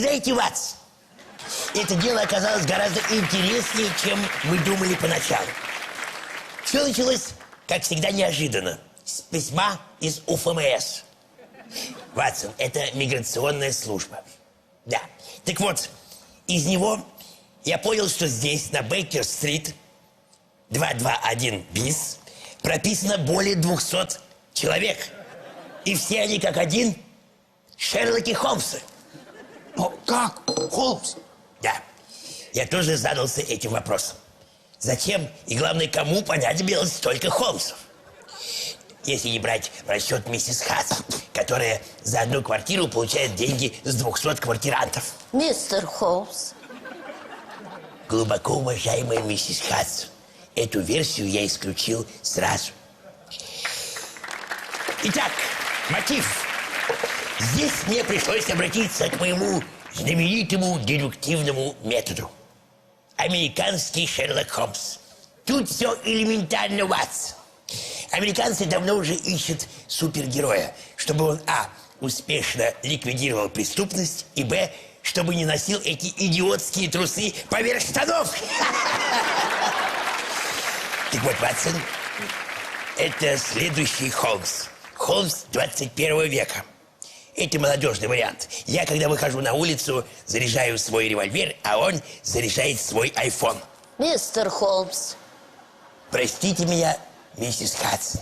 знаете, Ватс, это дело оказалось гораздо интереснее, чем мы думали поначалу. Все началось, как всегда, неожиданно. С письма из УФМС. Ватсон, это миграционная служба. Да. Так вот, из него я понял, что здесь, на Бейкер-стрит, 221 bis, прописано более 200 человек. И все они, как один, Шерлоки Холмсы. Но как? Холмс? Да. Я тоже задался этим вопросом. Зачем и, главное, кому понадобилось столько Холмсов? Если не брать в расчет миссис Хадсон, которая за одну квартиру получает деньги с 200 квартирантов. Мистер Холмс. Глубоко уважаемая миссис Хадсон, эту версию я исключил сразу. Итак, мотив. Здесь мне пришлось обратиться к моему знаменитому дедуктивному методу. Американский Шерлок Холмс. Тут все элементарно, Ватс. Американцы давно уже ищут супергероя, чтобы он, а, успешно ликвидировал преступность, и, б, чтобы не носил эти идиотские трусы поверх штанов. Так вот, Ватсон, это следующий Холмс. Холмс 21 века. Это молодежный вариант. Я, когда выхожу на улицу, заряжаю свой револьвер, а он заряжает свой айфон. Мистер Холмс. Простите меня, миссис Хадсон.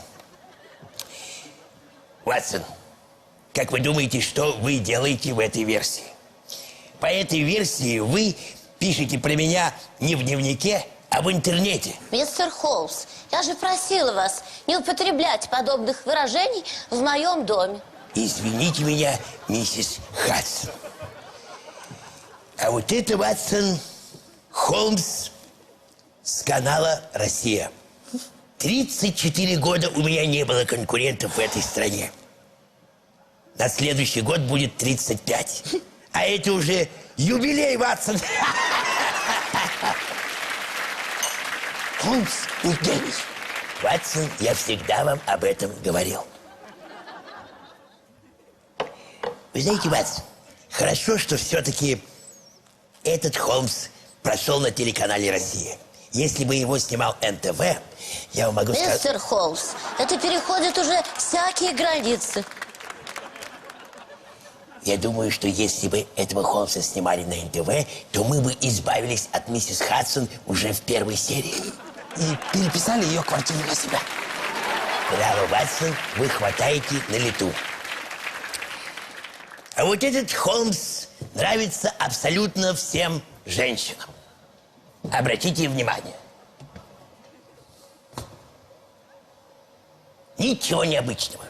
Ватсон, как вы думаете, что вы делаете в этой версии? По этой версии вы пишете про меня не в дневнике, а в интернете. Мистер Холмс, я же просила вас не употреблять подобных выражений в моем доме. Извините меня, миссис Хадсон. А вот это, Ватсон, Холмс с канала «Россия». 34 года у меня не было конкурентов в этой стране. На следующий год будет 35. А это уже юбилей, Ватсон. Холмс и гений. Ватсон, я всегда вам об этом говорил. Вы знаете, Ватсон, хорошо, что все-таки этот Холмс прошел на телеканале «Россия». Если бы его снимал НТВ, я вам могу сказать... Мистер Холмс, это переходит уже всякие границы. Я думаю, что если бы этого Холмса снимали на НТВ, то мы бы избавились от миссис Хадсон уже в первой серии. И переписали ее квартиру на себя. Браво, Ватсон, вы хватаете на лету. А вот этот Холмс нравится абсолютно всем женщинам. Обратите внимание. Ничего необычного.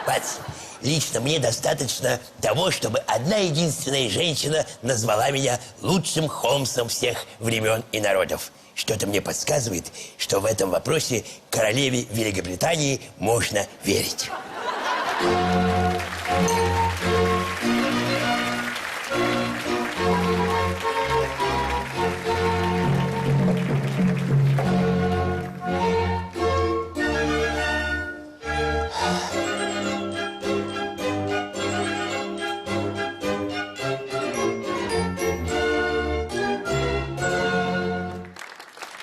Ватсон, лично мне достаточно того, чтобы одна единственная женщина назвала меня лучшим Холмсом всех времен и народов. Что-то мне подсказывает, что в этом вопросе королеве Великобритании можно верить.